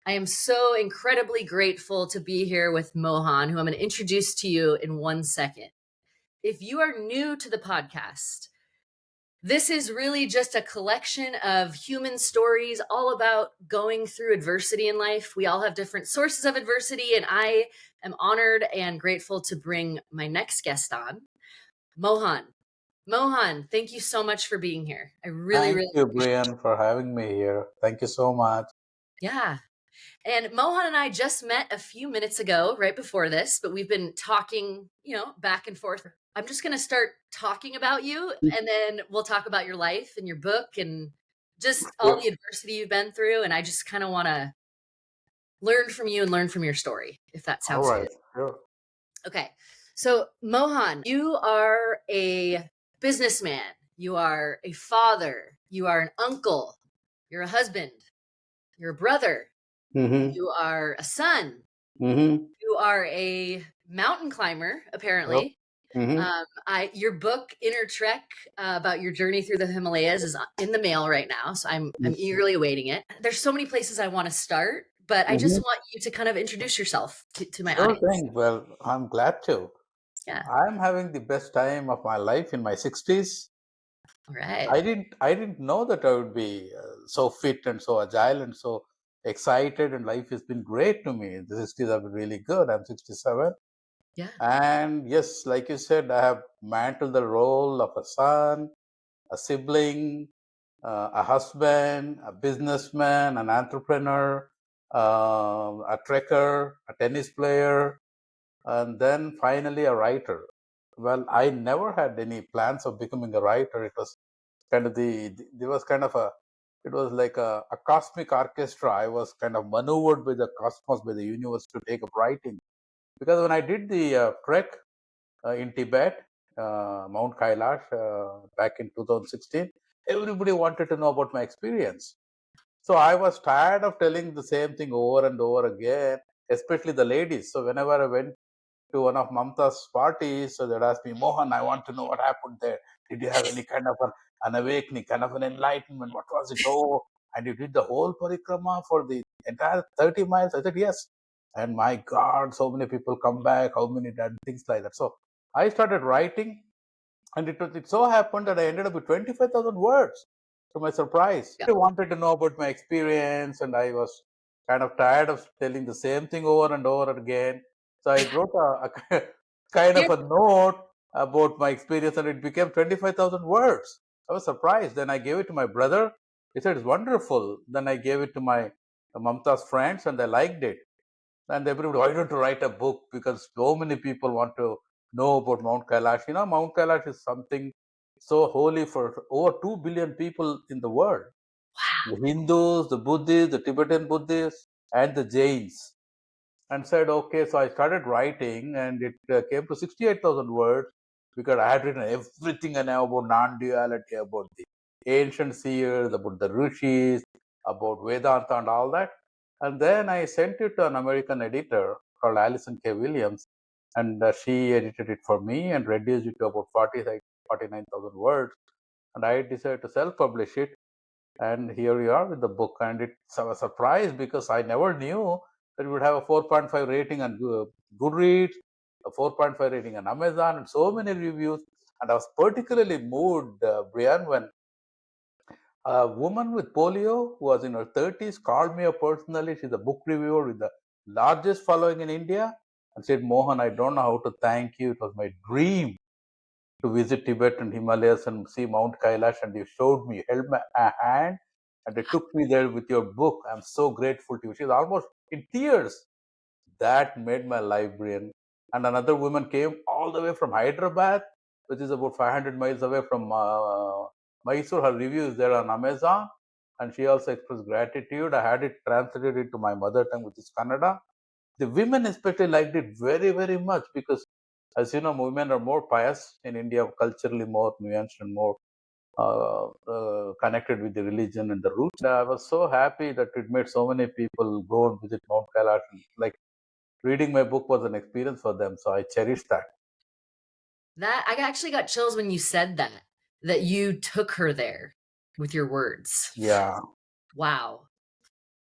I am so incredibly grateful to be here with Mohan, who I'm going to introduce to you in 1 second. If you are new to the podcast, this is really just a collection of human stories all about going through adversity in life. We all have different sources of adversity, and I am honored and grateful to bring my next guest on, Mohan. Mohan, thank you so much for being here. I really, Thank really you, appreciate Brian, for having me here. Thank you so much. it. Yeah. And Mohan and I just met a few minutes ago, right before this, but we've been talking, back and forth. I'm just going to start talking about you, and then we'll talk about your life and your book and just all Yep. the adversity you've been through. And I just kind of want to learn from you and learn from your story, if that All sounds right. good. Sure. Okay. So, Mohan, you are a businessman, you are a father, you are an uncle, you're a husband, you're a brother, Mm-hmm. you are a son. Mm-hmm. You are a mountain climber, Yep. apparently. Mm-hmm. Your book, Inner Trek, about your journey through the Himalayas, is in the mail right now, so I'm eagerly awaiting it. There's so many places I want to start, but I just Mm-hmm. want you to kind of introduce yourself to my Sure audience. thing. Well, I'm glad to. Yeah. I'm having the best time of my life in my 60s. All right. I didn't know that I would be so fit and so agile and so excited, and life has been great to me. The 60s have been really good. I'm 67. Yeah. And yes, like you said, I have mantled the role of a son, a sibling, a husband, a businessman, an entrepreneur, a trekker, a tennis player, and then finally a writer. Well, I never had any plans of becoming a writer. It was kind of there was kind of it was like a cosmic orchestra. I was kind of maneuvered by the cosmos, by the universe to take up writing. Because when I did the trek in Tibet, Mount Kailash, back in 2016, everybody wanted to know about my experience. So I was tired of telling the same thing over and over again, especially the ladies. So whenever I went to one of Mamta's parties, so they'd ask me, Mohan, I want to know what happened there. Did you have any kind of an awakening, kind of an enlightenment? What was it? Oh, and you did the whole parikrama for the entire 30 miles? I said, yes. And my God, so many people come back, how many done things like that. So I started writing, and it so happened that I ended up with 25,000 words, to my surprise. Yeah. They wanted to know about my experience, and I was kind of tired of telling the same thing over and over again. So I wrote a kind Yeah. of a note about my experience, and it became 25,000 words. I was surprised. Then I gave it to my brother. He said, it's wonderful. Then I gave it to my Mamta's friends, and they liked it. And everybody, why don't you write a book? Because so many people want to know about Mount Kailash. You know, Mount Kailash is something so holy for over 2 billion people in the world. The Hindus, the Buddhists, the Tibetan Buddhists, and the Jains. And said, okay, so I started writing, and it came to 68,000 words, because I had written everything I know about non-duality, about the ancient seers, about the rishis, about Vedanta and all that. And then I sent it to an American editor called Alison K. Williams, and she edited it for me and reduced it to about 49,000 words. And I decided to self-publish it, and here we are with the book. And it's a surprise because I never knew that we would have a 4.5 rating on Goodreads, a 4.5 rating on Amazon, and so many reviews. And I was particularly moved, Brian, when a woman with polio who was in her 30s called me up personally. She's a book reviewer with the largest following in India, and said, Mohan, I don't know how to thank you. It was my dream to visit Tibet and Himalayas and see Mount Kailash, and you showed me, held my hand, and they took me there with your book. I'm so grateful to you. She's almost in tears. That made my life, Brian. And another woman came all the way from Hyderabad, which is about 500 miles away from Mysore. Her review is there on Amazon, and she also expressed gratitude. I had it translated into my mother tongue, which is Kannada. The women especially liked it very, very much because, as you know, women are more pious in India, culturally more nuanced and more connected with the religion and the roots. And I was so happy that it made so many people go and visit Mount Kailash. Like, reading my book was an experience for them, so I cherish that. That I actually got chills when you said that you took her there with your words. Yeah. Wow.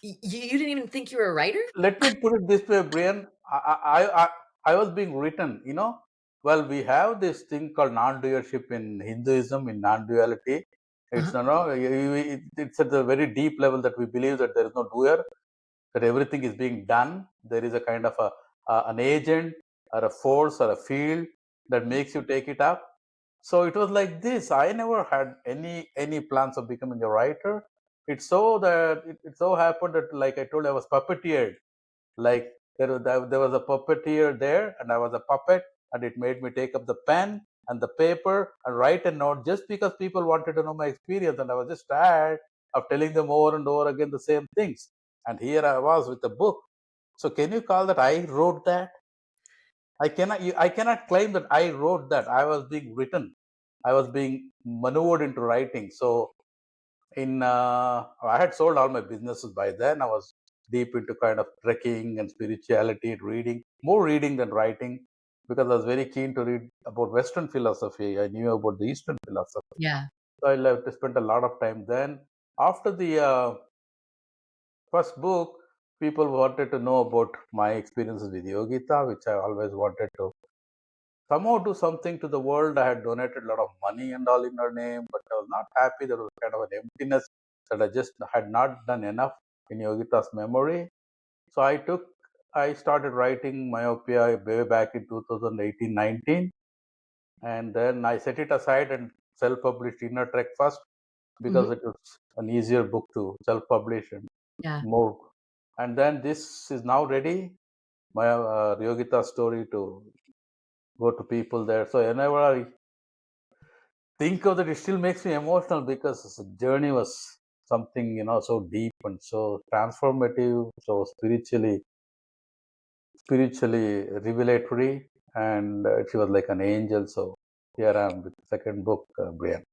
You didn't even think you were a writer? Let me put it this way, Brian. I was being written, well, we have this thing called non-doership in Hinduism, in non-duality. It's Uh-huh. it's at the very deep level that we believe that there is no doer, that everything is being done. There is a kind of an agent or a force or a field that makes you take it up. So it was like this. I never had any plans of becoming a writer. It's so that it so happened that, like I told, I was puppeteered. Like there was a puppeteer there, and I was a puppet, and it made me take up the pen and the paper and write a note just because people wanted to know my experience, and I was just tired of telling them over and over again the same things. And here I was with a book. So can you call that I wrote that? I cannot claim that I wrote that. I was being written. I was being maneuvered into writing. So I had sold all my businesses by then. I was deep into kind of trekking and spirituality and reading, more reading than writing, because I was very keen to read about Western philosophy. I knew about the Eastern philosophy. Yeah. So I left to spend a lot of time then. After the first book, people wanted to know about my experiences with Yogita, which I always wanted to somehow do something to the world. I had donated a lot of money and all in her name, but I was not happy. There was kind of an emptiness that I just had not done enough in Yogita's memory. So I started writing Myopia way back in 2018-19, and then I set it aside and self-published Inner Trek first because Mhm. it was an easier book to self-publish and Yeah. more. And then this is now ready, my Yogita story to go to people there. So whenever I think of that, it still makes me emotional because the journey was something so deep and so transformative, so spiritually revelatory, and she was like an angel. So here I am with the second book, Brian.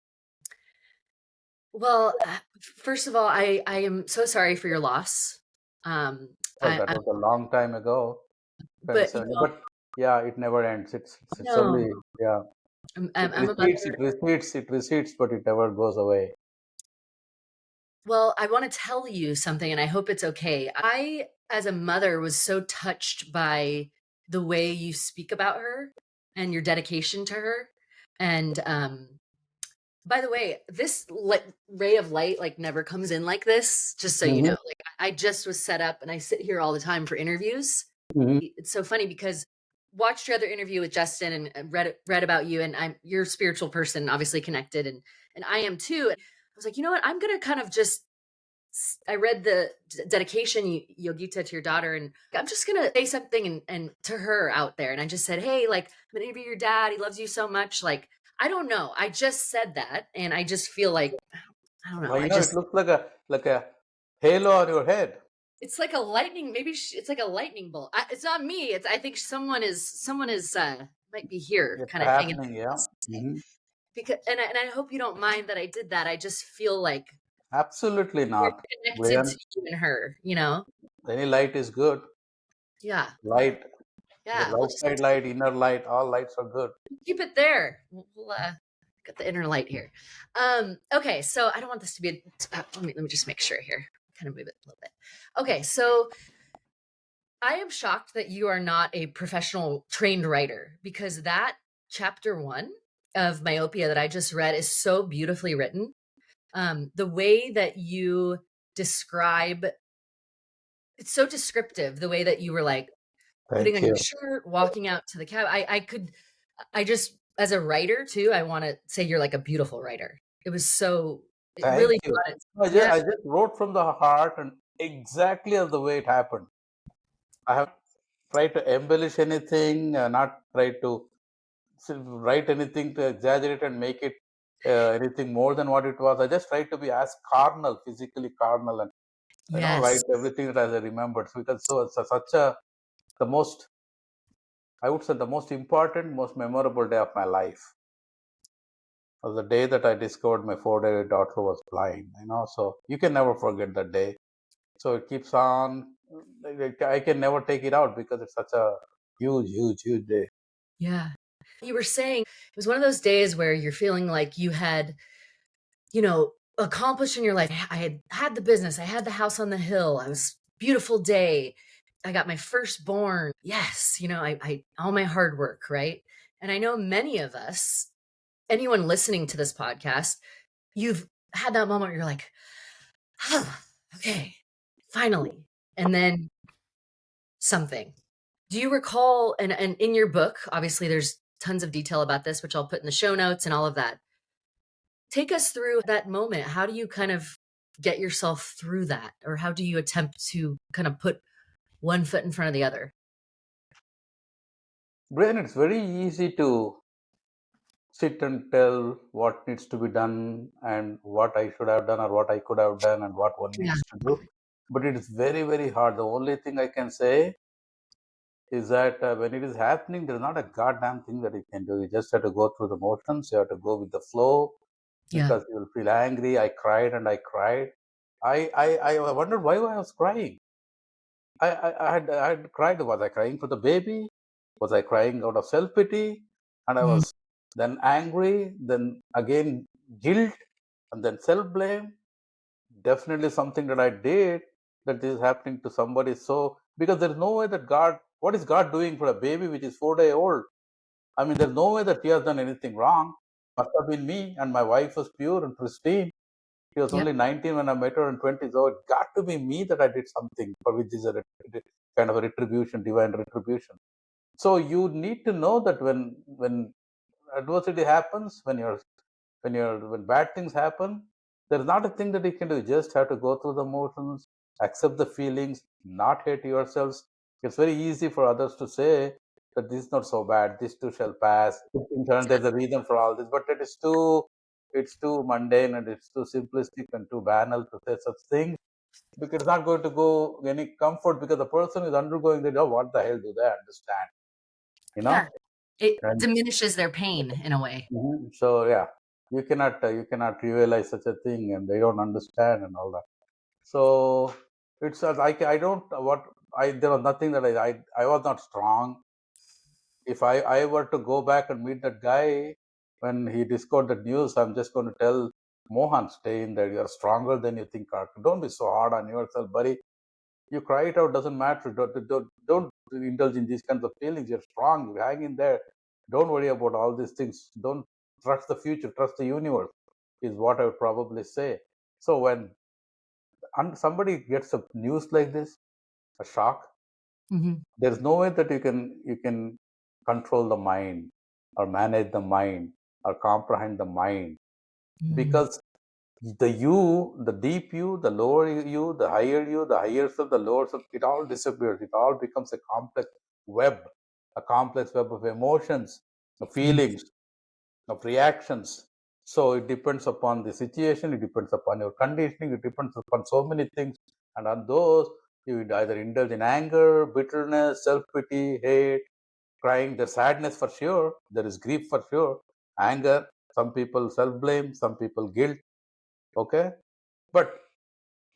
Well, first of all, I am so sorry for your loss. Well, that I was a long time ago, but 27 but yeah, it never ends. It's no, only, yeah, it I'm a recedes, mother. it recedes, but it never goes away. Well, I want to tell you something, and I hope it's okay. I, as a mother, was so touched by the way you speak about her and your dedication to her. And by the way, this ray of light like never comes in like this. Just so you know, Hmm. like I just was set up, and I sit here all the time for interviews. Hmm. It's so funny because watched your other interview with Justin and read about you, and you're a spiritual person, obviously connected, and I am too. I was like, you know what? I'm gonna kind of just I read the dedication, Yogita, to your daughter, and I'm just gonna say something and to her out there. And I just said, hey, like, I'm gonna interview your dad. He loves you so much. Like, I don't know. I just said that, and I just feel like I don't know. Well, I it just looks like a halo on your head. it's like a lightning. Maybe it's like a lightning bolt. It's not me. It's I think someone is might be here, It's kind of hanging happening, yeah. Hmm. because and I hope you don't mind that I did that. I just feel like Absolutely we're not, connected to Brian. you and her. You know? Any light is good. Yeah. Light, Yeah. the We'll just outside light, inner light, all lights are good. keep it there. We'll get the inner light here. Okay, so I don't want this to be. Let me just make sure here. Kind of move it a little bit. Okay, so I am shocked that you are not a professional trained writer because that chapter one of Myopia that I just read is so beautifully written. The way that you describe it's so descriptive. The way that you were like putting Thank on your you. shirt, walking out to the cab. I just, as a writer too, I want to say you're like a beautiful writer. It was so, it Thank really you. brought it. Yeah. I just wrote from the heart and exactly as the way it happened. I have tried to embellish anything, not tried to write anything to exaggerate and make it anything more than what it was. I just tried to be as carnal, physically carnal, and write Yes. everything that I remembered. Because so it's such a the most, I would say, the most important, most memorable day of my life was the day that I discovered my 4-day daughter was blind. So you can never forget that day. So it keeps on. I can never take it out because it's such a huge day. Yeah. You were saying it was one of those days where you're feeling like you had, you know, accomplished in your life. I had the business, I had the house on the hill, I was beautiful day, I got my firstborn. Yes, I all my hard work, right? And I know many of us, anyone listening to this podcast, you've had that moment where you're like, oh, okay, finally. And then something. Do you recall, and in your book, obviously there's tons of detail about this, which I'll put in the show notes and all of that. Take us through that moment. How do you kind of get yourself through that? Or how do you attempt to kind of put one foot in front of the other? Brian, it's very easy to sit and tell what needs to be done and what I should have done or what I could have done and what one Yeah. needs to do. But it is very, very hard. The only thing I can say is that when it is happening, there's not a goddamn thing that you can do. You just have to go through the motions. You have to go with the flow Yeah. because you will feel angry. I cried and I cried. I wondered why I was crying. I had cried. Was I crying for the baby? Was I crying out of self pity? And I Mm, was then angry, then again guilt, and then self blame. Definitely something that I did that is happening to somebody. So, because there's no way that God, what is God doing for a baby which is 4 day old? I mean, there's no way that he has done anything wrong. Must have been me, and my wife was pure and pristine. She was yep. only 19 when I met her and 20. So it got to be me that I did something for which is a kind of a retribution, divine retribution. So you need to know that when adversity happens, when bad things happen, there's not a thing that you can do. You just have to go through the motions, accept the feelings, not hate yourselves. It's very easy for others to say that this is not so bad, this too shall pass. In turn, there's a reason for all this, but it's too mundane and it's too simplistic and too banal to say such things because it's not going to go any comfort because the person is undergoing that. Oh, what the hell do they understand? You Yeah. know, It and diminishes their pain in a way. so yeah, you cannot realize such a thing, and they don't understand and all that. So it's I don't what I there was nothing that I was not strong. If I were to go back and meet that guy when he discovered the news, I'm just going to tell Mohan, stay in there. You're stronger than you think. Don't be so hard on yourself, buddy. You cry it out, doesn't matter. Don't indulge in these kinds of feelings. You're strong. You hang in there. Don't worry about all these things. Don't trust the future. Trust the universe. Is what I would probably say. So when somebody gets a news like this, a shock, Hmm. there's no way that you can control the mind or manage the mind or comprehend the mind Mm, because the you, the deep you, the lower you, the higher self, the lower self, it all disappears. It all becomes a web, a complex web of emotions, of yes. feelings, of reactions. So it depends upon the situation, it depends upon your conditioning, it depends upon so many things. And on those, you would either indulge in anger, bitterness, self pity, hate, crying. There's sadness for sure, there is grief for sure, anger, some people self blame, some people guilt. Okay, but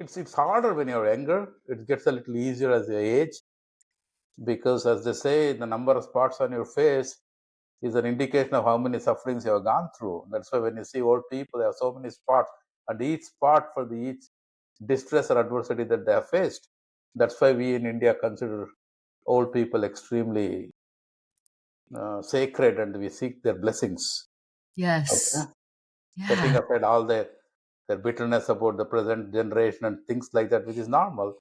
it's harder when you're younger. It gets a little easier as you age because, as they say, the number of spots on your face is an indication of how many sufferings you have gone through. That's why when you see old people, they have so many spots, and each spot for the each distress or adversity that they have faced. That's why we in India consider old people extremely sacred, and we seek their blessings. Yes. Okay, setting Yeah. aside all their bitterness about the present generation and things like that, which is normal.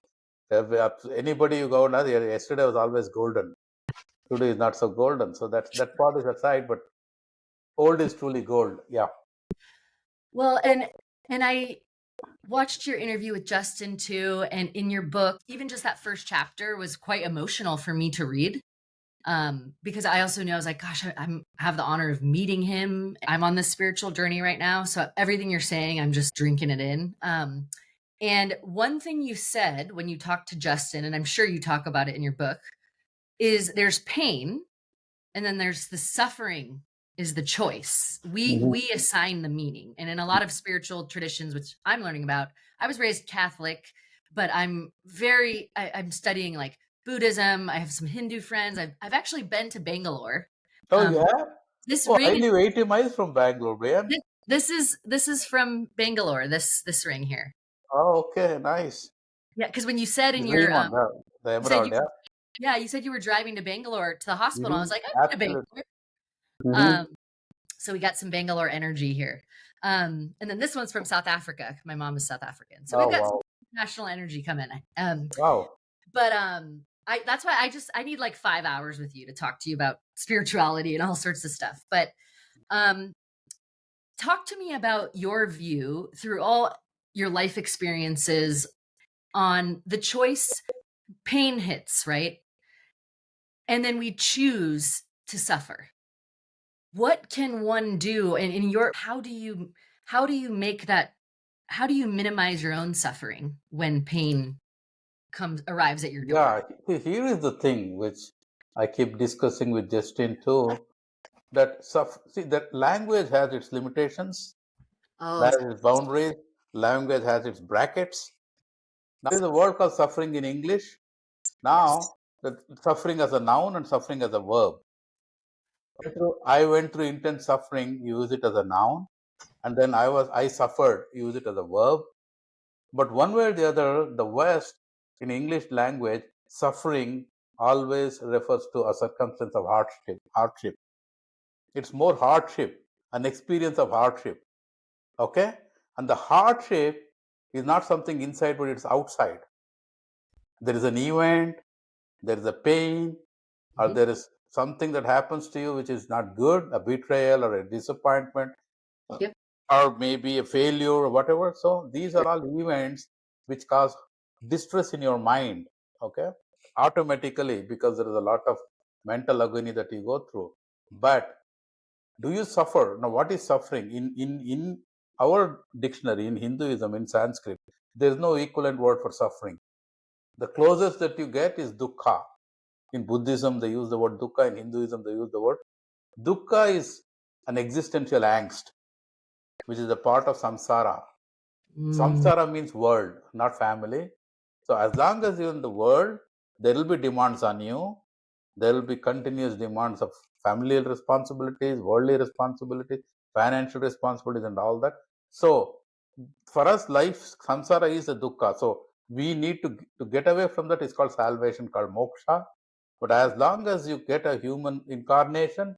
Anybody you go now, yesterday was always golden. Today is not so golden. So that part is aside, but old is truly gold. Yeah. Well, and I watched your interview with Justin too, and in your book, even just that first chapter was quite emotional for me to read. Because I also know I was like, gosh, I have the honor of meeting him. I'm on this spiritual journey right now, so everything you're saying, I'm just drinking it in. And one thing you said when you talked to Justin, and I'm sure you talk about it in your book, is there's pain and then there's the suffering is the choice. Mhm. We assign the meaning. And in a lot of spiritual traditions, which I'm learning about, I was raised Catholic, but I'm studying like Buddhism. I have some Hindu friends. I've actually been to Bangalore. Oh Um, yeah. this Oh, I ring live 80 miles from Bangalore, Brian. This is from Bangalore. This ring here. Oh, okay, nice. Yeah, because when you said in The your green one, the you said emerald, yeah. you said you were driving to Bangalore to the hospital. I was like, I've been to Absolutely. Bangalore. Hmm. Um, so we got some Bangalore energy here. And then this one's from South Africa. My mom is South African, so we've Oh, got some wow. national energy coming. Wow. But I that's why I need like 5 hours with you to talk to you about spirituality and all sorts of stuff. But um, talk to me about your view through all your life experiences on the choice pain hits, right? And then we choose to suffer. What can one do? And in your how do you make that how do you minimize your own suffering when pain comes arrives at your door? Yeah, here is the thing which I keep discussing with Justin too. That see that language has its limitations, Oh, has its boundaries. Language has its brackets. Now there is a word called suffering in English. yes. Now the suffering as a noun and suffering as a verb. I went through intense suffering, use it as a noun, and then I suffered, use it as a verb. But one way or the other, the West in English language, suffering always refers to a circumstance of hardship. Hardship. It's more hardship, an experience of hardship. Okay, and the hardship is not something inside, but it's outside. There is an event, there is a pain, or Mhm. there is something that happens to you which is not good, a betrayal or a disappointment, Yep. or maybe a failure or whatever. So these are all events which cause distress in your mind. Okay, automatically, because there is a lot of mental agony that you go through. But do you suffer? Now, what is suffering? In our dictionary, in Hinduism, in Sanskrit, there is no equivalent word for suffering. The closest that you get is dukkha. In Buddhism, they use the word dukkha. In Hinduism, they use the word dukkha is an existential angst, which is a part of samsara. Mm, Samsara means world, not family. So as long as you're in the world, there will be demands on you. There will be continuous demands of familial responsibilities, worldly responsibilities, financial responsibilities, and all that. So for us, life samsara is a dukkha. So we need to get away from that. It's called salvation, called moksha. But as long as you get a human incarnation,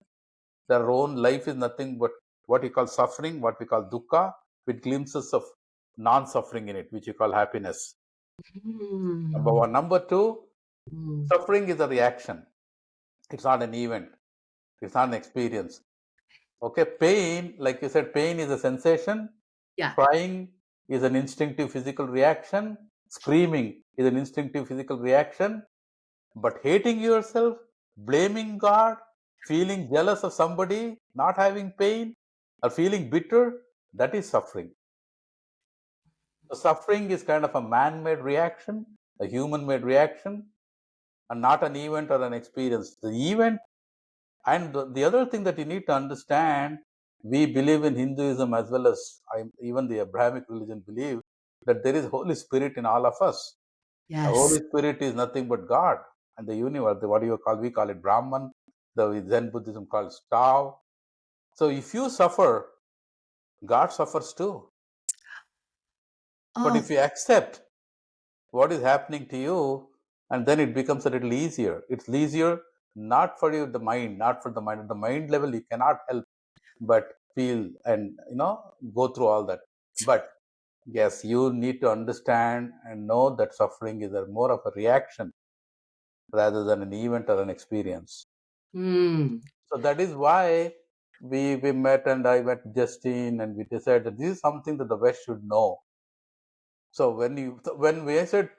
their own life is nothing but what you call suffering, what we call dukkha, with glimpses of non-suffering in it, which you call happiness. Number mm, one. Number two, mm. suffering is a reaction. It's not an event. It's not an experience. Okay, pain, like you said, pain is a sensation. Yeah. Crying is an instinctive physical reaction. Screaming is an instinctive physical reaction. But hating yourself, blaming God, feeling jealous of somebody, not having pain, or feeling bitter, that is suffering. So suffering is kind of a man made reaction, a human made reaction, and not an event or an experience. The event, and the other thing that you need to understand, we believe in Hinduism as well as even the Abrahamic religion believe that there is Holy Spirit in all of us. The Holy Yes. Spirit is nothing but God and the universe. What do you call? We call it Brahman. The Zen Buddhism calls Tao. So if you suffer, God suffers too. But Oh, if you accept what is happening to you, and then it becomes a little easier. It's easier not for you, the mind, not for the mind. At the mind level, you cannot help but feel and go through all that. But yes, you need to understand and know that suffering is a more of a reaction rather than an event or an experience. mm. So that is why we met, and I met Justine, and we decided that this is something that the West should know. So when we said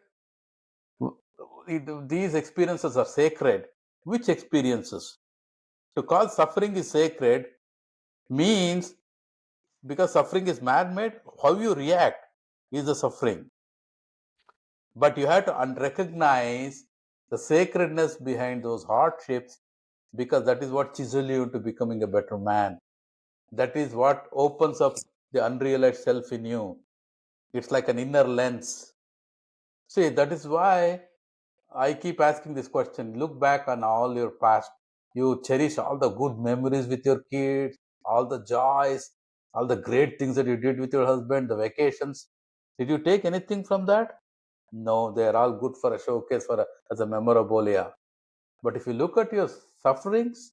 these experiences are sacred, which experiences? To call suffering is sacred means because suffering is man-made, how you react is the suffering. But you have to recognize the sacredness behind those hardships because that is what chisels you into becoming a better man. That is what opens up the unrealized self in you. It's like an inner lens. See, that is why I keep asking this question. Look back on all your past. You cherish all the good memories with your kids, all the joys, all the great things that you did with your husband, the vacations. Did you take anything from that? No, they are all good for a showcase, as a memorabilia. But if you look at your sufferings,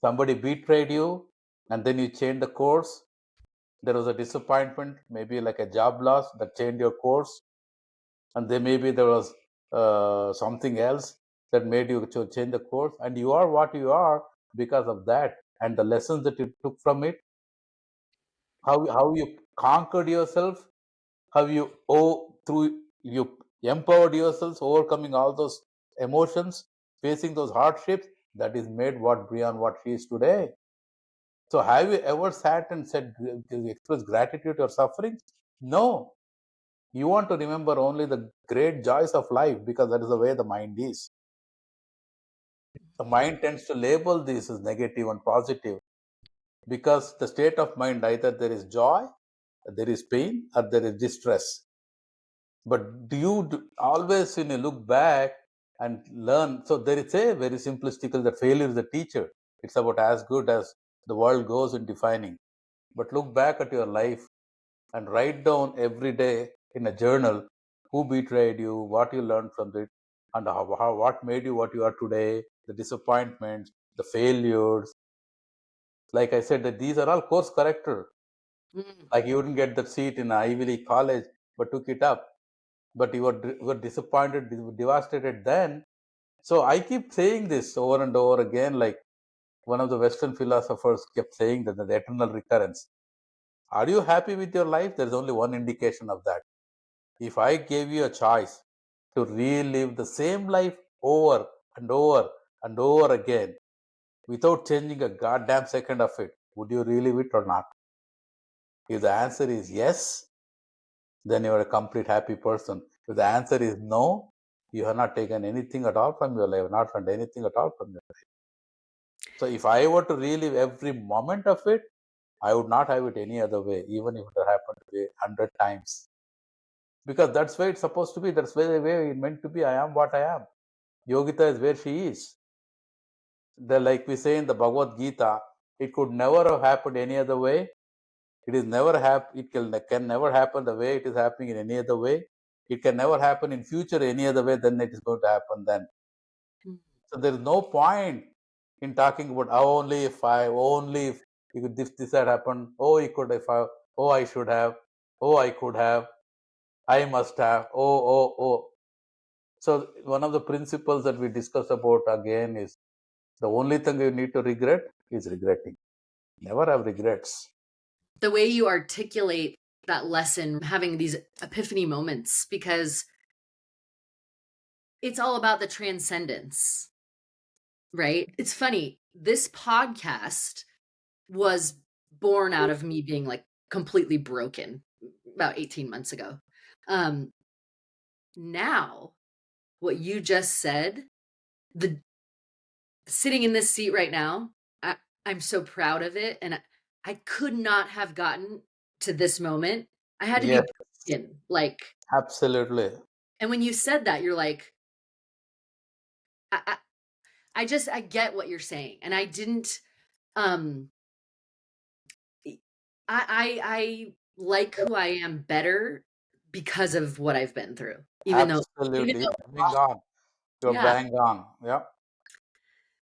somebody betrayed you, and then you changed the course. There was a disappointment, maybe like a job loss that changed your course, and then maybe there was something else that made you change the course, and you are what you are because of that, and the lessons that you took from it, how you conquered yourself, how you through you empowered yourselves, overcoming all those emotions, facing those hardships, that is made what Brian what she is today. So have you ever sat and said, express gratitude or suffering? No. You want to remember only the great joys of life, because that is the way the mind is. The mind tends to label this as negative and positive, because the state of mind, either there is joy, there is pain, or there is distress. But do you always, when you look back and learn? So there is a very simplistic that failure is a teacher. It's about as good as the world goes in defining. But look back at your life and write down every day in a journal who betrayed you, what you learned from it, and what made you what you are today, the disappointments, the failures. Like I said, that these are all course corrector. Mm. Like you wouldn't get the seat in Ivy League college, but took it up. But you were disappointed, devastated then. So I keep saying this over and over again, like one of the Western philosophers kept saying that the eternal recurrence. Are you happy with your life? There's only one indication of that. If I gave you a choice to relive the same life over and over and over again without changing a goddamn second of it, would you relive it or not? If the answer is yes, then you are a complete happy person. If the answer is no, you have not taken anything at all from your life, not learned anything at all from your life. So if I were to relive every moment of it, I would not have it any other way, even if it happened to be 100 times. Because that's where it's supposed to be. That's where the way it's meant to be. I am what I am. Yogita is where she is. Like we say in the Bhagavad Gita, it could never have happened any other way. It is never it can never happen the way it is happening in any other way. It can never happen in future any other way than it is going to happen then. Mm. So there is no point in talking about only if this had happened. Oh, it could if I, oh I should have, oh I could have, I must have, oh. So one of the principles that we discuss about again is the only thing you need to regret is regretting. Never have regrets. The way you articulate that lesson, having these epiphany moments, because it's all about the transcendence, right? It's funny. This podcast was born out of me being like completely broken about 18 months ago. Um, Now, what you just said, the sitting in this seat right now, I'm so proud of it. And I could not have gotten to this moment. I had to Yes, be broken. Like, absolutely. and when you said that, you're like, I, I, I get what you're saying. And I didn't, um, I like who I am better because of what I've been through, even Absolutely. though, Bang on. You're yeah. bang on. Yeah.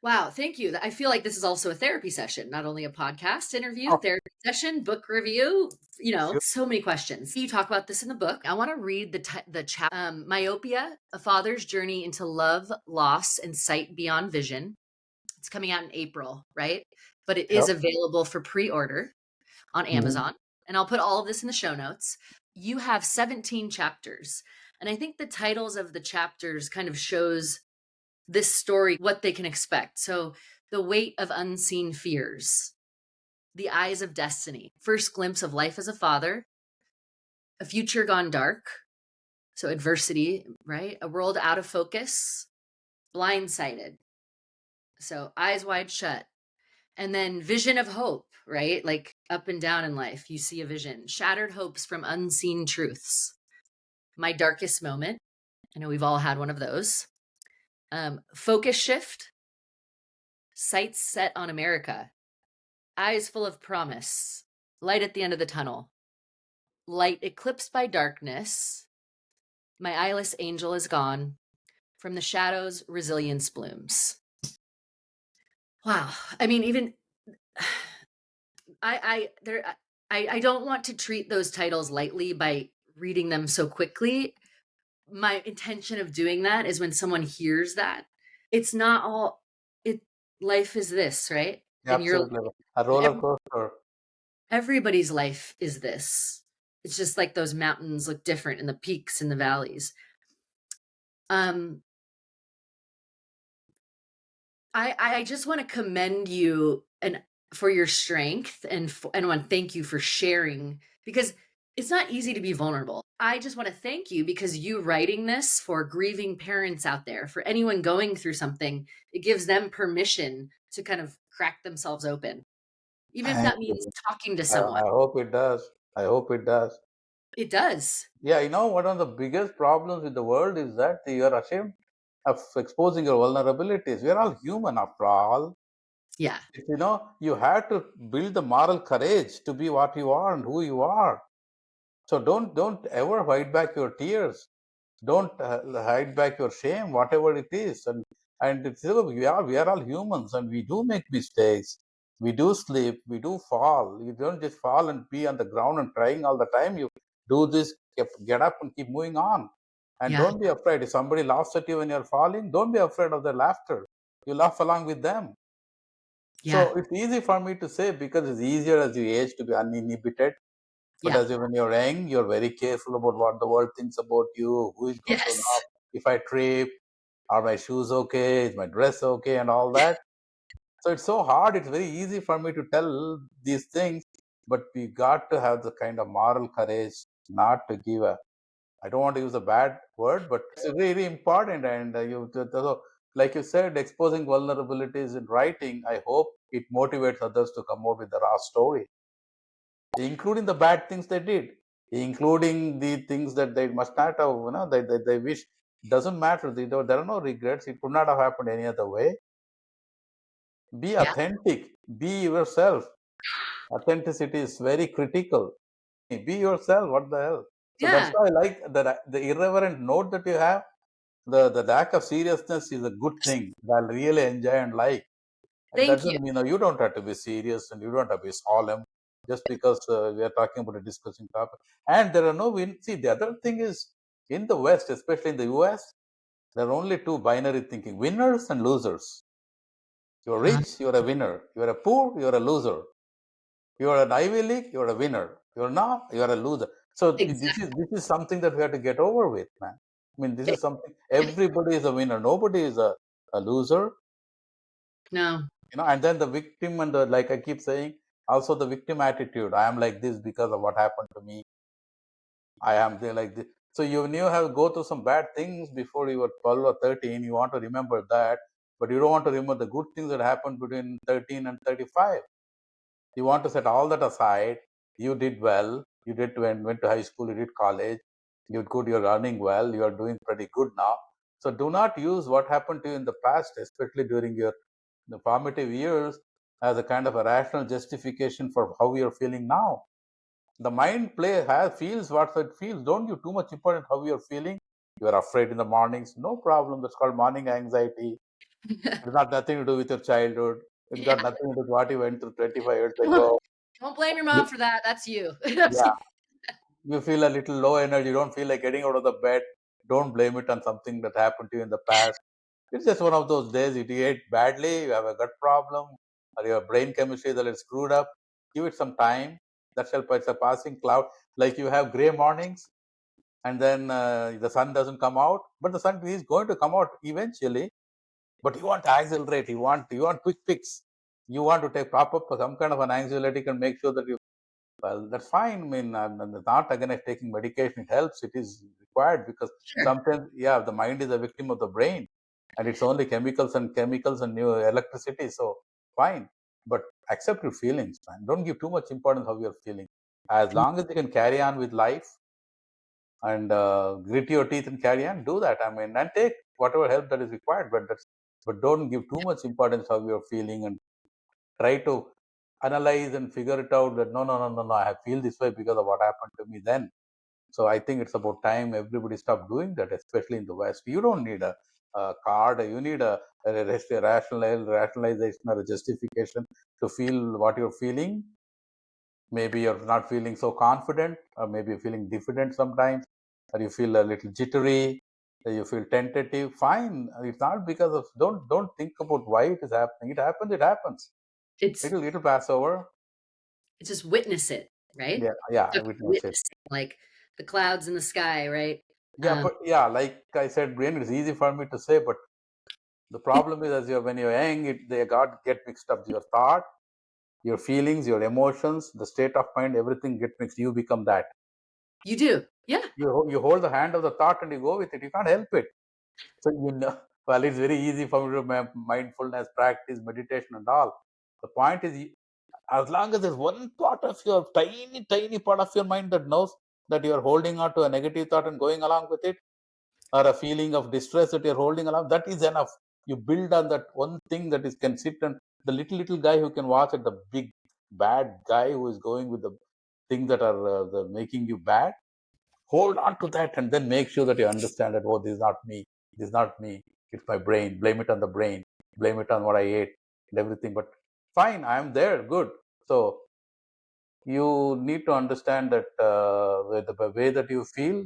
Wow, thank you. I feel like this is also a therapy session, not only a podcast interview, Oh, therapy session, book review, sure. so many questions. You talk about this in the book. I want to read the chapter, Myopia, A Father's Journey into Love, Loss, and Sight Beyond Vision. It's coming out in April, right? But it is Yep. available for pre-order on Mhm. Amazon. And I'll put all of this in the show notes. You have 17 chapters. And I think the titles of the chapters kind of shows this story, what they can expect. So, The Weight of Unseen Fears, The Eyes of Destiny, First Glimpse of Life as a Father, A Future Gone Dark, so adversity, right? A World Out of Focus, Blindsided, so Eyes Wide Shut, and then Vision of Hope, right? Like up and down in life, you see a vision, Shattered Hopes from Unseen Truths, My Darkest Moment. I know we've all had one of those. Focus Shift, Sights Set on America, Eyes Full of Promise, light at the end of the tunnel. Light eclipsed by darkness. My eyeless angel is gone. From the shadows, resilience blooms. Wow. I mean, even I there I don't want to treat those titles lightly by reading them so quickly. My intention of doing that is when someone hears that, it's not all it life is this, right? And your Absolutely. A and roller coaster. everybody's life is this. It's just like those mountains look different and the peaks and the valleys. Um I just want to commend you and for your strength and want to thank you for sharing because it's not easy to be vulnerable. I just want to thank you because you writing this for grieving parents out there, for anyone going through something, it gives them permission to kind of crack themselves open. Even if Thank that means you. talking to I, someone. I hope it does. I hope it does. It does. Yeah, one of the biggest problems with the world is that you are ashamed of exposing your vulnerabilities. We are all human after all. Yeah. You have to build the moral courage to be what you are and who you are. So don't ever hide back your tears. Don't hide back your shame, whatever it is. And we are all humans, and we do make mistakes. We do sleep. We do fall. You don't just fall and be on the ground and crying all the time. You do this. Get up and keep moving on. And Yeah. don't be afraid. If somebody laughs at you when you're falling, don't be afraid of their laughter. You laugh along with them. Yeah. So it's easy for me to say because it's easier as you age to be uninhibited. But Yeah. when you're young, you're very careful about what the world thinks about you, who is going to Yes. laugh, if I trip, are my shoes okay, is my dress okay, and all that. So it's so hard. It's very easy for me to tell these things, but we got to have the kind of moral courage not to give a. I don't want to use a bad word, but it's really important. And like you said, exposing vulnerabilities in writing, I hope it motivates others to come out with the raw story, including the bad things they did, including the things that they must not have, they wish. Doesn't matter. There are no regrets. It could not have happened any other way. Be Yeah. authentic. Be yourself. Authenticity is very critical. Be yourself. What the hell? So that's Yeah. why I like the irreverent note that you have. The lack of seriousness is a good thing that I really enjoy and like. That Thank you. doesn't mean you don't have to be serious and you don't have to be solemn just because we are talking about a discussing topic. And there are no win. See, the other thing is in the West, especially in the US, there are only two binary thinking: winners and losers. You're Huh? rich, you're a winner. You're a poor, you're a loser. You're an Ivy League, you're a winner. You're not, you're a loser. So Exactly. this is something that we have to get over with, man. I mean, this is something. Everybody is a winner. Nobody is a loser. No. And then the victim and the, like I keep saying, also the victim attitude. I am like this because of what happened to me. I am there like this. So you have go through some bad things before you were 12 or 13. You want to remember that, but you don't want to remember the good things that happened between 13 and 35. You want to set all that aside. You did well. You did went to high school. You did college. You're good. You're earning well. You are doing pretty good now. So do not use what happened to you in the past, especially during your the formative years, as a kind of a rational justification for how you're feeling now. The mind feels what it feels. Don't give too much importance how you're feeling. You're afraid in the mornings, no problem. That's called morning anxiety. It's got nothing to do with your childhood. It's Yeah. got nothing to do with what you went through 25 years Don't ago. blame your mom You- for that. That's you. Yeah, you feel a little low energy. You don't feel like getting out of the bed. Don't blame it on something that happened to you in the past. It's just one of those days. You ate badly, you have a gut problem, or your brain chemistry that is screwed up. Give it some time. That's help. It's a passing cloud. Like you have gray mornings, and then the sun doesn't come out, but the sun is going to come out eventually. But you want to accelerate. You want quick fix. You want to take proper some kind of an anxiolytic and make sure that you. Well, that's fine. I mean, not against taking medication. It helps. It is required because Sure. sometimes, yeah, the mind is a victim of the brain, and it's only chemicals and new electricity. So fine, but accept your feelings, man. Don't give too much importance how you're feeling. As long as you can carry on with life and grit your teeth and carry on, do that. I mean, and take whatever help that is required, but don't give too much importance how you're feeling and try to analyze and figure it out that no, I feel this way because of what happened to me then. So I think it's about time everybody stop doing that, especially in the West. You don't need a card. You need a rationalization or a justification to feel what you're feeling. Maybe you're not feeling so confident, or maybe you're feeling diffident sometimes, or you feel a little jittery, or you feel tentative. Fine. It's not because of don't think about why it is happening. It happens, it happens. It's It'll pass over. just witness it, right? Yeah, I Just witness it. witnessing, like the clouds in the sky, right? Yeah, Um, but yeah, like I said, brain, it's easy for me to say, but the problem is as you're when you're young, they got get mixed up. Your thought, your feelings, your emotions, the state of mind, everything get mixed. You become that. you do. Yeah. You hold the hand of the thought and you go with it. You can't help it. So you know, well, it's very easy for me to mindfulness practice, meditation, and all. The point is, as long as there's one part of your tiny part of your mind that knows that you are holding on to a negative thought and going along with it, or a feeling of distress that you're holding along, that is enough. You build on that one thing that is can sit, and the little guy who can watch at the big bad guy who is going with the things that are making you bad, hold on to that and then make sure that you understand that, oh, this is not me, this is not me, it's my brain. Blame it on the brain, blame it on what I ate and everything. But fine, I am there, good. So you need to understand that the way that you feel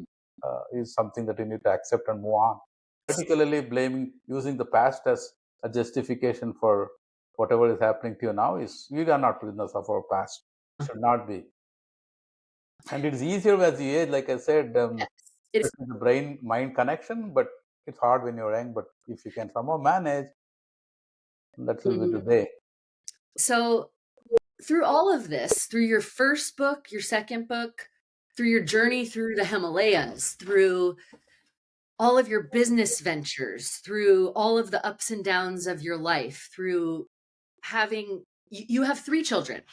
is something that you need to accept and move on. Particularly blaming, using the past as a justification for whatever is happening to you now, is we are not prisoners of our past. Should not be. And it's easier as you age, like I said, Yes. It is. especially the brain mind connection, but it's hard when you're young. But if you can somehow manage, that will be the Mhm. day. So through all of this, through your first book, your second book, through your journey through the Himalayas, through all of your business ventures, through all of the ups and downs of your life, through having you have 3 children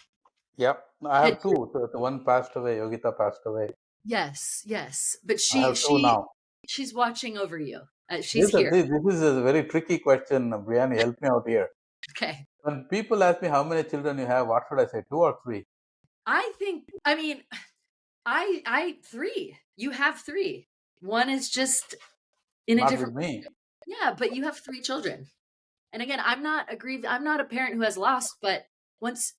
Yep. I that have two. So the one passed away, Yogita passed away. yes, yes, but I have two now. she's watching over you. She's This, here. this is a very tricky question, Brianna. Help me out here. Okay. When people ask me how many children you have, what should I say? Two or three? I mean, I 3. You have 3. One is just in a Not with different me. yeah, but you have 3 children. And again, I'm not a parent who has lost, but once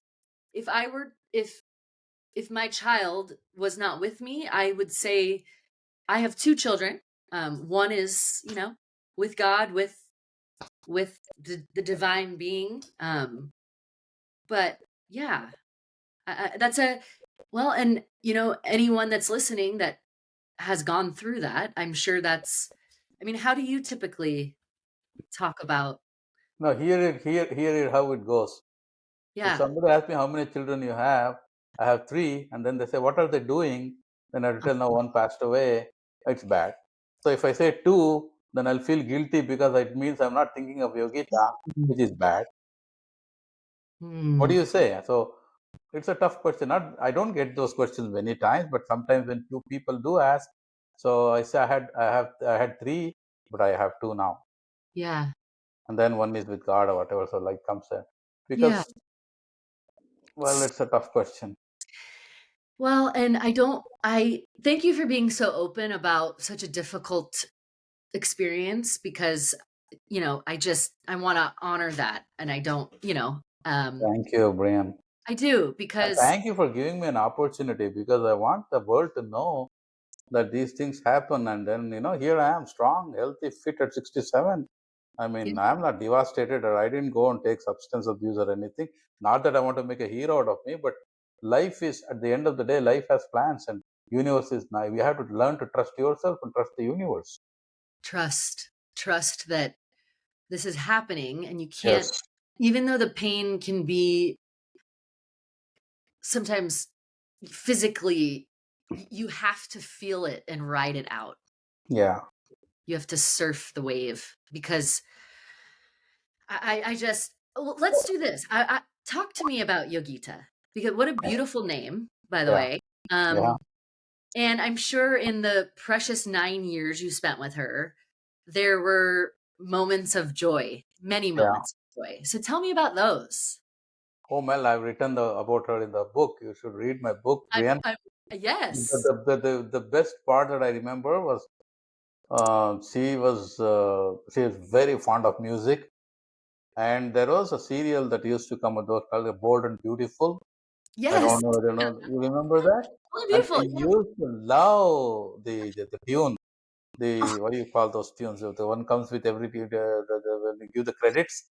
if I were if my child was not with me, I would say I have 2 children. One is, with God, with the divine being. But yeah, that's a well, and anyone that's listening that has gone through that, I'm sure that's. I mean, how do you typically talk about? No, here is how it goes. If Yeah. somebody asks me how many children you have, I have three, and then they say, what are they doing? Then I'll tell, no, one passed away. It's bad. So if I say two, then I'll feel guilty because it means I'm not thinking of Yogita, which is bad. What do Hmm. you say? So it's a tough question. Not, I don't get those questions many times, but sometimes when few people do ask, so I say I had three, but I have two now, Yeah. and then one is with God or whatever. So like comes in Yeah. because, well, it's a tough question. Well, and I thank you for being so open about such a difficult experience because, I want to honor that. And I don't, Thank you, Brian. I do And because, thank you for giving me an opportunity because I want the world to know that these things happen. And then, here I am, strong, healthy, fit at 67. I mean, I'm not devastated or I didn't go and take substance abuse or anything. Not that I want to make a hero out of me, but life is, at the end of the day, life has plans and universe is now. You have to learn to trust yourself and trust the universe. trust that this is happening and you can't, Yes. even though the pain can be sometimes physically, you have to feel it and ride it out. Yeah. You have to surf the wave because I just well, let's do this. Talk to me about Yogita because what a beautiful name, by the Yeah. way. Yeah. And I'm sure in the precious 9 years you spent with her, there were moments of joy, many Yeah. moments of joy. So tell me about those. Oh, Mel, I've written about her in the book. You should read my book, Brian. I'm yes. The best part that I remember was she was very fond of music, and there was a serial that used to come with those called Bold and Beautiful. Yes. I don't know. You remember that? Oh, And she beautiful. Yeah. used to love the tune. The what do you call those tunes? The one comes with every when you give the credits.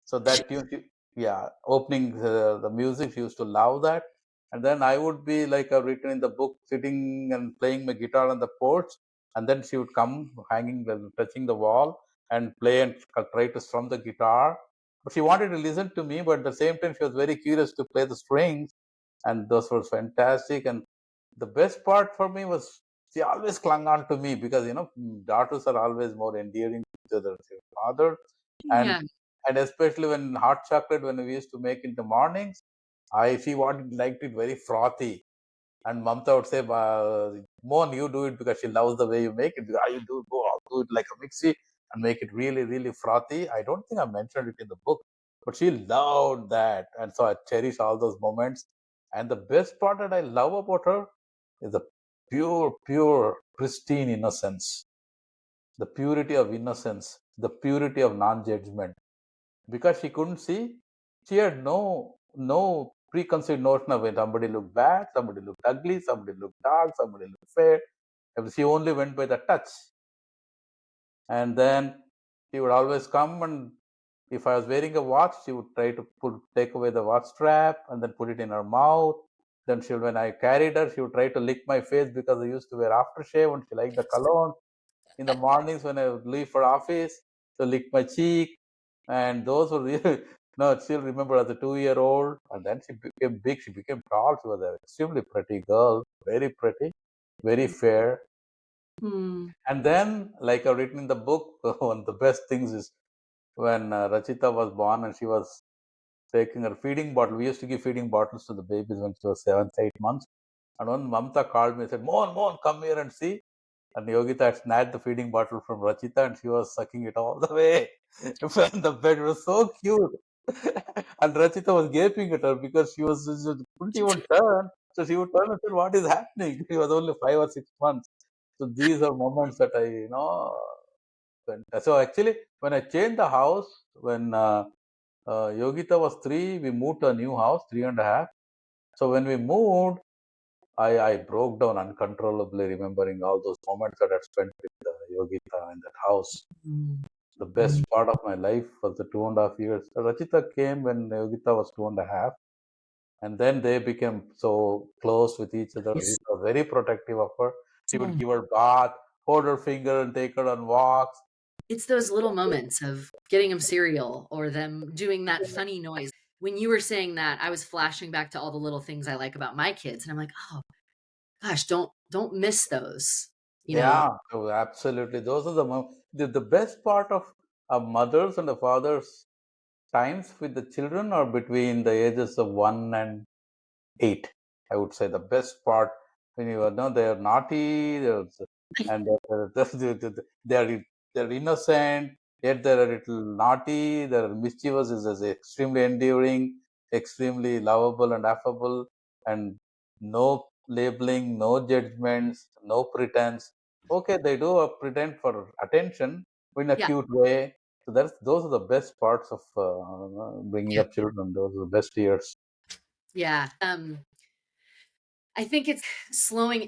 So that tune, yeah, opening the music, she used to love that. And then I would be like written in the book, sitting and playing my guitar on the porch. And then she would come hanging, touching the wall and play and try to strum the guitar. But she wanted to listen to me, but at the same time, she was very curious to play the strings. And those were fantastic. And the best part for me was she always clung on to me because, daughters are always more endearing to their father. And Yeah. and especially when hot chocolate, when we used to make in the mornings, she wanted liked it very frothy. And Mamta would say, Mohan, you do it because she loves the way you make it. You do it like a mixie and make it really, really frothy. I don't think I mentioned it in the book, but she loved that. And so I cherish all those moments. And the best part that I love about her is the pure, pristine innocence, the purity of innocence, the purity of non judgment. Because she couldn't see, she had no preconceived notion of when somebody looked bad, somebody looked ugly, somebody looked dark, somebody looked fair. She only went by the touch. And then she would always come, and if I was wearing a watch, she would try to take away the watch strap and then put it in her mouth. Then when I carried her, she would try to lick my face because I used to wear aftershave and she liked the cologne. In the mornings when I would leave for office, to lick my cheek. And those were really, no, I still remember as a 2-year-old. And then she became big, she became tall. She was an extremely pretty girl, very pretty, very fair. Hmm. And then, like I've written in the book, one of the best things is when Rachita was born and she was taking her feeding bottle. We used to give feeding bottles to the babies when she was 7, 8 months. And one Mamta called me and said, Mohan, come here and see. And Yogita had snatched the feeding bottle from Rachita and she was sucking it all the way. And the bed was so cute. And Rachita was gaping at her because she couldn't even turn. So she would turn and say, what is happening? She was only 5 or 6 months. So these are moments that so actually, when I changed the house, when Yogita was 3, we moved to a new house, 3.5. So when we moved, I broke down uncontrollably, remembering all those moments that I had spent with Yogita in that house. Hmm. The best part of my life was the 2.5 years. So Rachita came when Yogita was 2.5, and then they became so close with each other. He Yes. was very protective of her. He would Oh, give her bath, hold her finger, and take her on walks. it's those little moments of getting them cereal or them doing that funny noise. When you were saying that, I was flashing back to all the little things I like about my kids, and I'm like, "Oh gosh, don't miss those." You know? Yeah, oh, absolutely. Those are the best part of a mother's and a father's times with the children are between the ages of 1 and 8. I would say the best part when you know they are naughty, and they're innocent, yet they're a little naughty. They're mischievous, is extremely endearing, extremely lovable and affable, and no labeling, no judgments, no pretense. Okay, they do a pretend for attention in a Yeah, cute way. So those are the best parts of bringing yeah, up children. Those are the best years. yeah. I think it's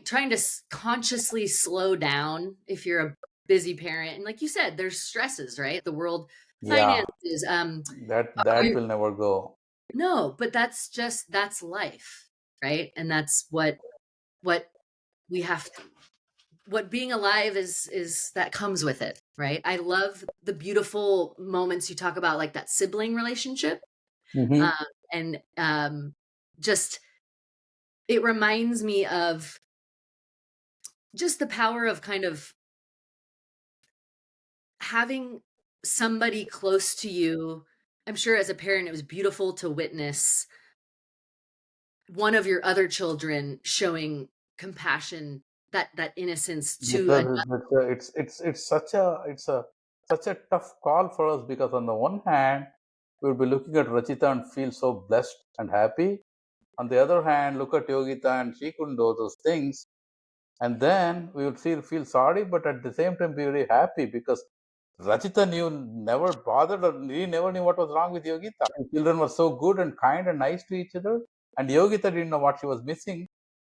trying to consciously slow down if you're a busy parent, and like you said, there's stresses, right? The world, Yeah, finances. that will never go. No, but that's life, right? And that's what we have to, what being alive is that comes with it, right? I love the beautiful moments you talk about, like that sibling relationship. Hmm. Um, and just it reminds me of just the power of kind of having somebody close to you. I'm sure as a parent it was beautiful to witness one of your other children showing compassion, that innocence to Because another. it's such a tough call for us because on the one hand we would be looking at Rachita and feel so blessed and happy. On the other hand, look at Yogita and she couldn't do those things. And then we would feel sorry, but at the same time be very happy because Rachita never bothered or he never knew what was wrong with Yogita. The children were so good and kind and nice to each other. And Yogita didn't know what she was missing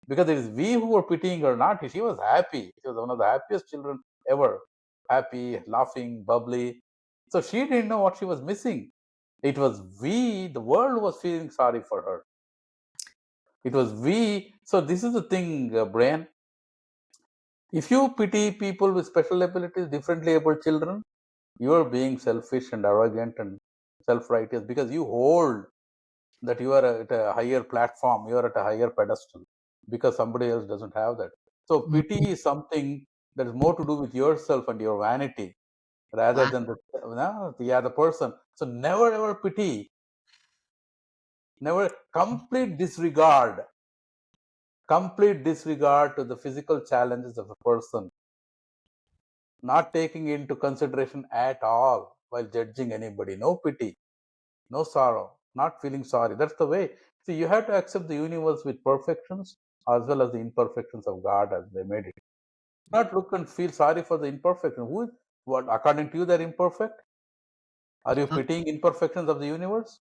because it is we who were pitying her, not she was happy. She was one of the happiest children ever. Happy, laughing, bubbly. So she didn't know what she was missing. It was we, the world was feeling sorry for her. It was we. So this is the thing, Brian. If you pity people with special abilities, differently able children, you are being selfish and arrogant and self-righteous because you hold that you are at a higher platform, you are at a higher pedestal because somebody else doesn't have that. So Mhm. pity is something that is more to do with yourself and your vanity rather Wow. than the person. So never ever pity, never complete disregard to the physical challenges of a person, not taking into consideration at all while judging anybody. No pity, no sorrow, not feeling sorry. That's the way. See, you have to accept the universe with perfections as well as the imperfections of God as they made it. Not look and feel sorry for the imperfection. What according to you they're imperfect? Are you pitying imperfections of the universe?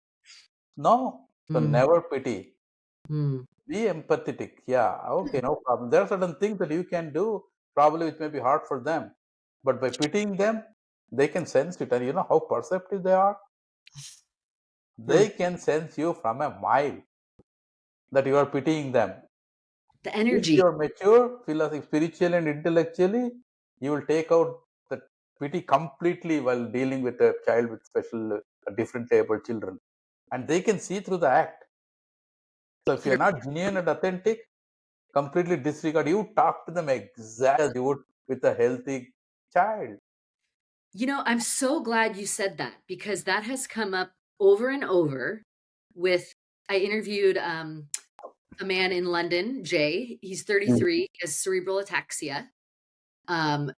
No. So Mm, never pity. mm. Be empathetic. Yeah, okay, no problem. There are certain things that you can do, probably which may be hard for them. But by pitying them, they can sense it. And you know how perceptive they are? Hmm. They can sense you from a mile that you are pitying them. The If energy. you're mature, philosophical, spiritually and intellectually, you will take out the pity completely while dealing with a child with special, different able children. And they can see through the act. So if you're not genuine and authentic, completely disregard. You talk to them exactly as you would with a healthy child. I'm so glad you said that because that has come up over and over with I interviewed a man in London, Jay. He's Mm. 33, he has cerebral ataxia. A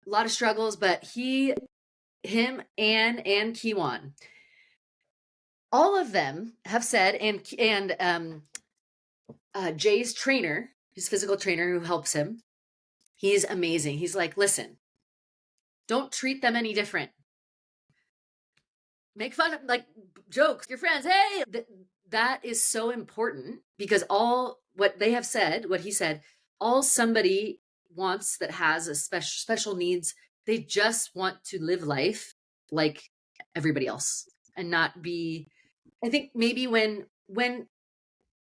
lot of struggles, but him, Anne, and Kiwan, all of them have said, and Jay's trainer, his physical trainer who helps him, he's amazing. He's like, listen, don't treat them any different. Make fun of like jokes, your friends. Hey, that is so important because all what they have said, what he said, all somebody wants that has a special needs, they just want to live life like everybody else and not be. I think maybe when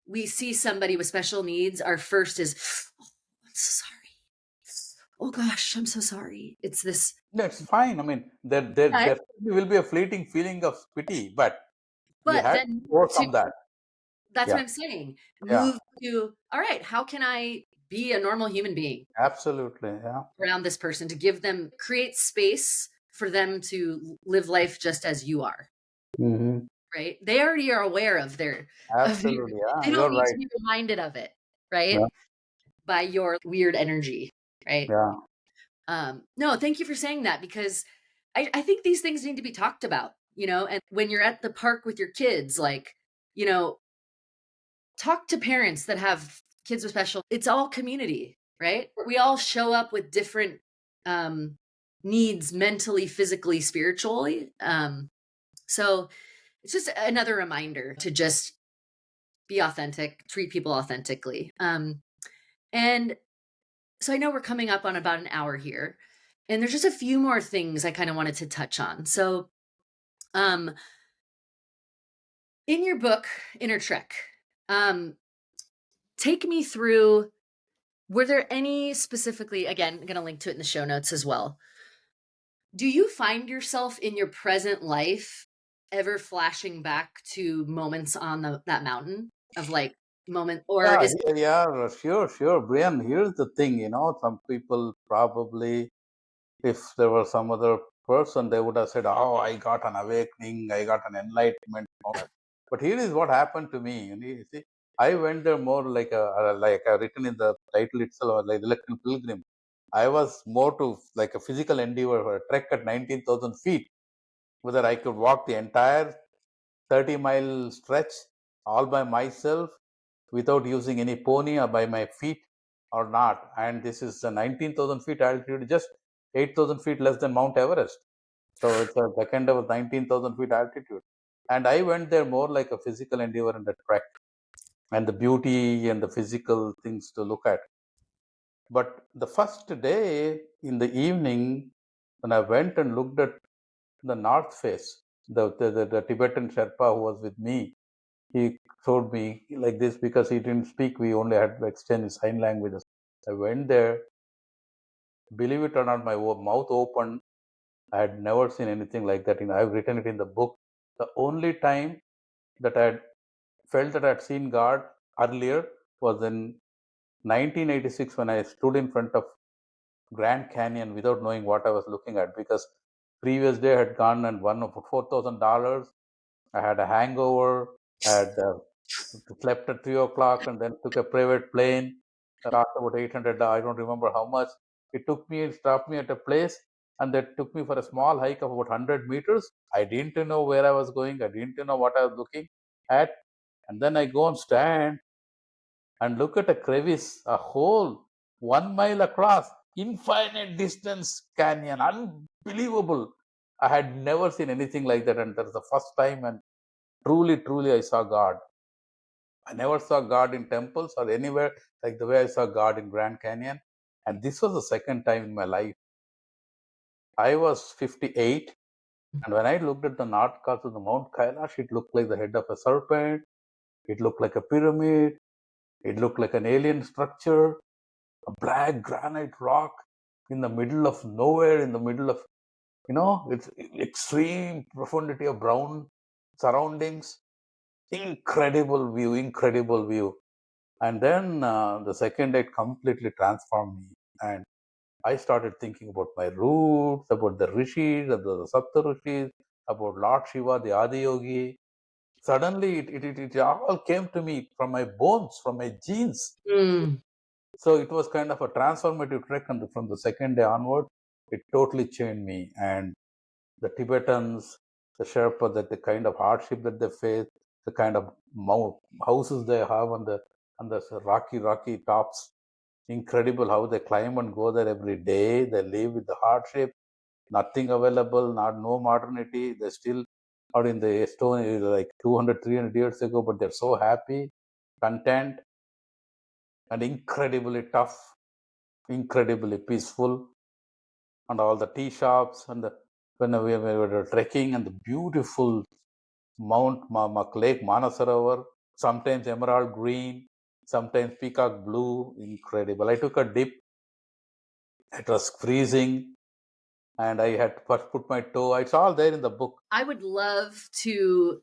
we see somebody with special needs, our first is, oh, I'm so sorry. Oh gosh, I'm so sorry. It's this, That's fine. I mean, there but definitely will be a fleeting feeling of pity, but you but have then to to overcome that. that's what Yeah, I'm saying. yeah, Move to, all right, how can I be a normal human being absolutely. Yeah. around this person to give them, create space for them to live life just as you are, Hmm. right? They already are aware of their, Absolutely. Yeah, they don't you're need to right. be reminded of it, right? Yeah, By your weird energy, right? yeah. No, thank you for saying that because I think these things need to be talked about, and when you're at the park with your kids, like, you know, talk to parents that have kids with special, it's all community, right? We all show up with different um needs mentally, physically, spiritually. So it's just another reminder to just be authentic, treat people authentically. And so I know we're coming up on about an hour here, and there's just a few more things I kind of wanted to touch on. So um in your book, Inner Trek, um take me through. Were there any specifically, again, I'm going to link to it in the show notes as well. Do you find yourself in your present life ever flashing back to moments on that mountain of like moment, or Yeah, is yeah, sure, sure. Brian, here's the thing, some people probably, if there was some other person, they would have said, "Oh, I got an awakening, I got an enlightenment." But here is what happened to me. You see, I went there more like I written in the title itself, like reluctant pilgrim. I was more to like a physical endeavor, a trek at 19,000 feet, whether I could walk the entire 30-mile stretch all by myself without using any pony or by my feet or not. And this is a 19,000 feet altitude, just 8,000 feet less than Mount Everest. So it's a second of 19,000 feet altitude. And I went there more like a physical endeavor and a trek and the beauty and the physical things to look at. But the first day in the evening, when I went and looked at the north face, the Tibetan Sherpa who was with me, he showed me like this because he didn't speak. We only had to exchange sign languages. I went there, believe it or not, my mouth opened. I had never seen anything like that. I've written it in the book. The only time that I had felt that I had seen God earlier was in 1986 when I stood in front of Grand Canyon without knowing what I was looking at because previous day I had gone and won $4,000. I had a hangover. I had slept at 3 o'clock and then took a private plane. That cost about $800. I don't remember how much. It stopped me at a place, and that took me for a small hike of about 100 meters. I didn't know where I was going. I didn't know what I was looking at. And then I go and stand and look at a crevice, a hole 1 mile across, infinite distance canyon, unbelievable. I had never seen anything like that, and that's the first time, and truly, truly, I saw God. I never saw God in temples or anywhere like the way I saw God in Grand Canyon. And this was the second time in my life. I was 58, and when I looked at the north cast of the Mount Kailash, it looked like the head of a serpent. It looked like a pyramid. It looked like an alien structure, a black granite rock in the middle of nowhere, in the middle of, it's extreme profundity of brown surroundings. Incredible view, incredible view. And then the second day, it completely transformed me. And I started thinking about my roots, about the rishis, about the Sapta rishis, about Lord Shiva, the Adi Yogi. Suddenly, it all came to me from my bones, from my genes. Mm. So it was kind of a transformative trek. And from the second day onward, it totally changed me. And the Tibetans, the Sherpa, that the kind of hardship that they face, the kind of houses they have on the rocky tops. Incredible how they climb and go there every day. They live with the hardship, nothing available, no modernity. They still are in the stone like 200, 300 years ago, but they're so happy, content, and incredibly tough, incredibly peaceful. And all the tea shops and when we were trekking and the beautiful Lake Manasarovar, sometimes emerald green, sometimes peacock blue, incredible. I took a dip. It was freezing, and I had to first put my toe. It's all there in the book. I would love to,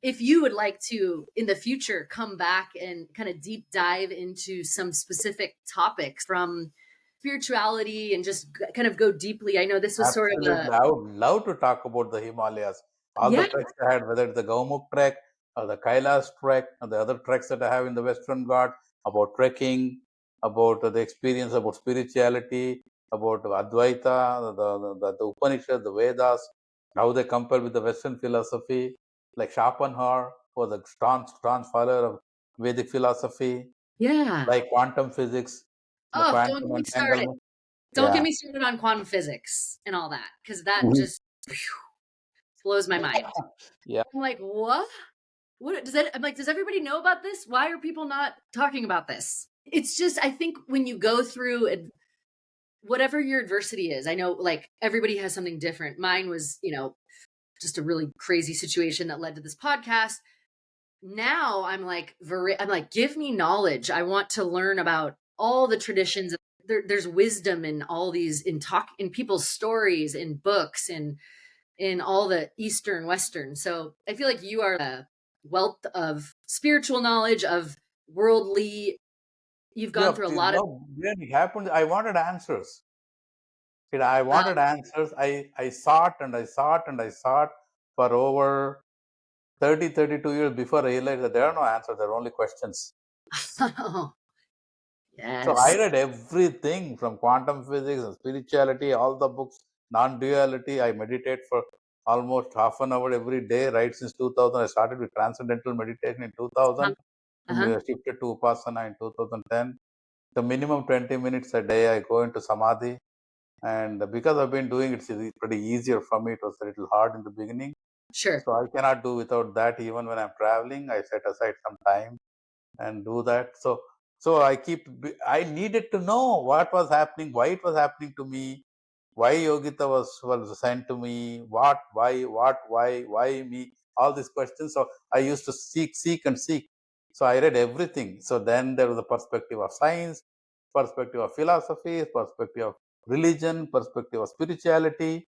if you would like to in the future come back and kind of deep dive into some specific topics from spirituality and just kind of go deeply. I know this was sort of a, Absolutely. I would love to talk about the Himalayas. All the yeah. treks I had, whether it's the Gaumuk trek or the Kailash trek or the other treks that I have in the Western Ghat, about trekking, about the experience, about spirituality, about Advaita, the Upanishads, the Vedas, how they compare with the Western philosophy, like Schopenhauer, who was a staunch follower of Vedic philosophy, Yeah. like quantum physics, the Oh, don't get quantum me started. entanglement. Don't get Yeah. me started on quantum physics and all that, because that just blows my mind. Yeah. I'm like, what? What does that? I'm like, does everybody know about this? Why are people not talking about this? It's just, I think when you go through whatever your adversity is, I know like everybody has something different. Mine was, just a really crazy situation that led to this podcast. Now I'm like, give me knowledge. I want to learn about all the traditions. There's wisdom in all these in people's stories, in books, and in all the Eastern, Western. So I feel like you are a wealth of spiritual knowledge, of worldly. You've gone Yeah, through a lot of. when it happened, I wanted answers. I wanted Wow. answers. I sought and I sought and I sought for over 30, 32 years before I realized that there are no answers, there are only questions. So I Yes. read everything from quantum physics and spirituality, all the books, non duality. I meditate for almost half an hour every day, right since 2000. I started with transcendental meditation in 2000, Uh-huh. shifted to Upasana in 2010. The minimum 20 minutes a day, I go into Samadhi. And because I've been doing it, it's pretty easier for me. It was a little hard in the beginning. Sure. So I cannot do without that. Even when I'm traveling, I set aside some time and do that. So I needed to know what was happening, why it was happening to me, why Yogita was sent to me, why me, all these questions. So I used to seek and seek. So I read everything. So then there was a perspective of science, perspective of philosophy, perspective of religion, perspective of spirituality.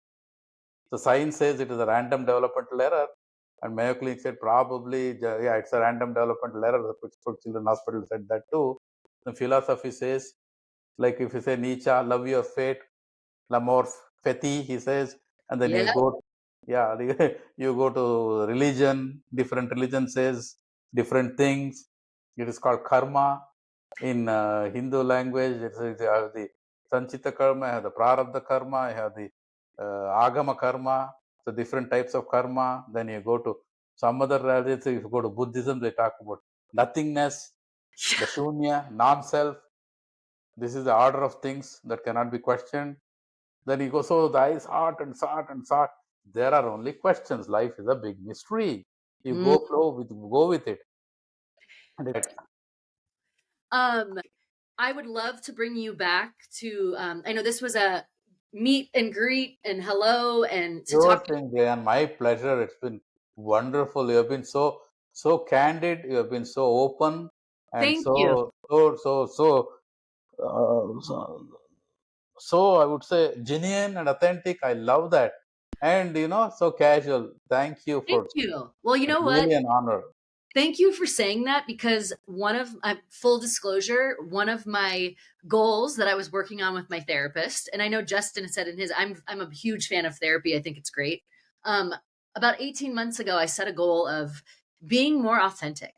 So science says it is a random developmental error, and Mayo Clinic said probably, yeah, it's a random developmental error. The Pittsburgh Children's Hospital said that too. The philosophy says, like if you say Nietzsche, love your fate, l'amour fati, he says, and then Yeah. yeah, you go to religion, different religion says different things. It is called karma. In Hindu language, you have the Sanchita karma, you have the Prarabdha karma, you have the Agama karma, so different types of karma. Then you go to some other religions, if you go to Buddhism, they talk about nothingness, the shunya, non-self. This is the order of things that cannot be questioned. Then you go, so the eyes, heart, and sought and sought. There are only questions. Life is a big mystery. You Mm. go with it. Um, I would love to bring you back to, I know this was a meet and greet and hello and to Sure talk. thing, Jayan. My pleasure. It's been wonderful. You have been so candid. You have been so open and Thank you. so, so I would say genuine and authentic. I love that. And so casual. Thank you Thank for you. Well, you it's know what? really an honor. Thank you for saying that because one of full disclosure, one of my goals that I was working on with my therapist, and I know Justin said in his, I'm a huge fan of therapy. I think it's great. Um, about 18 months ago, I set a goal of being more authentic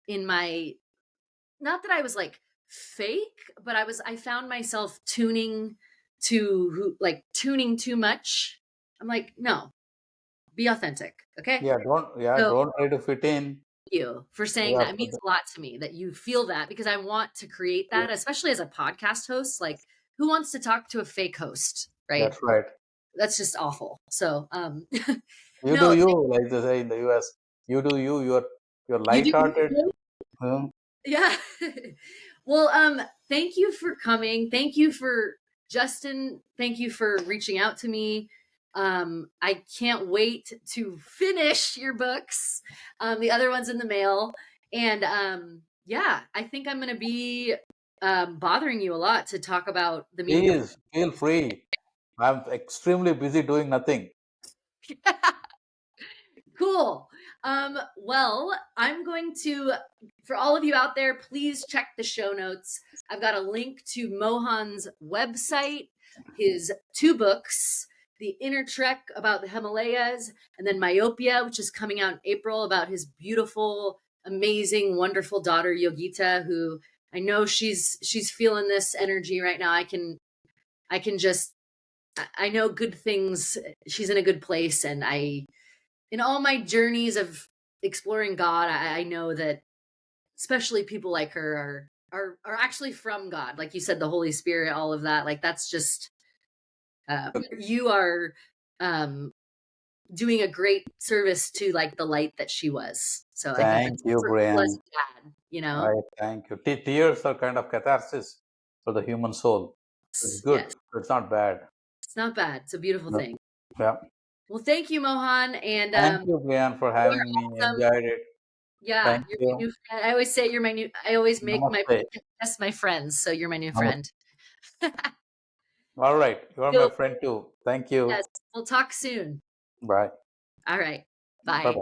in my, not that I was like fake, but I found myself tuning too much. I'm like, no, be authentic. Okay. So Don't try to fit in. you for saying Yeah, that. It means a lot to me that you feel that because I want to create yeah, that, especially as a podcast host. Like, who wants to talk to a fake host, right? that's right. That's just awful. So, You do no, you, like they say in the US. You do you. You're you do light-hearted. you. Hmm. Yeah. Well, thank you for coming. Thank you for Justin. Thank you for reaching out to me. I can't wait to finish your books. The other one's in the mail. And yeah, I think I'm going to be bothering you a lot to talk about the meaning of. Please feel free. I'm extremely busy doing nothing. Cool. Well, I'm going to, for all of you out there, please check the show notes. I've got a link to Mohan's website, his two books, The Inner Trek about the Himalayas, and then Myopia, which is coming out in April about his beautiful, amazing, wonderful daughter Yogita, who I know she's feeling this energy right now. I can just I know good things. She's in a good place, and in all my journeys of exploring God, I know that especially people like her are actually from God. Like you said, the Holy Spirit, all of that. Like that's just you are um, doing a great service to like the light that she was. So I think Thank that's you, super cool as Brian. a dad. You I know, thank you. Tears are kind of catharsis for the human soul. It's good. yes, It's not bad. it's not bad. It's a beautiful No. thing. Yeah. Well, thank you, Mohan, and Thank you, Brian, for you are having me. awesome. Enjoyed it. Yeah, Thank you're my you. new friend. I always say you're my new. I always make my Namaste. podcast my friends, so you're my new Namaste. friend. All right. You are my So, friend too. Thank you. yes, we'll talk soon. Bye. All right. Bye Bye. bye.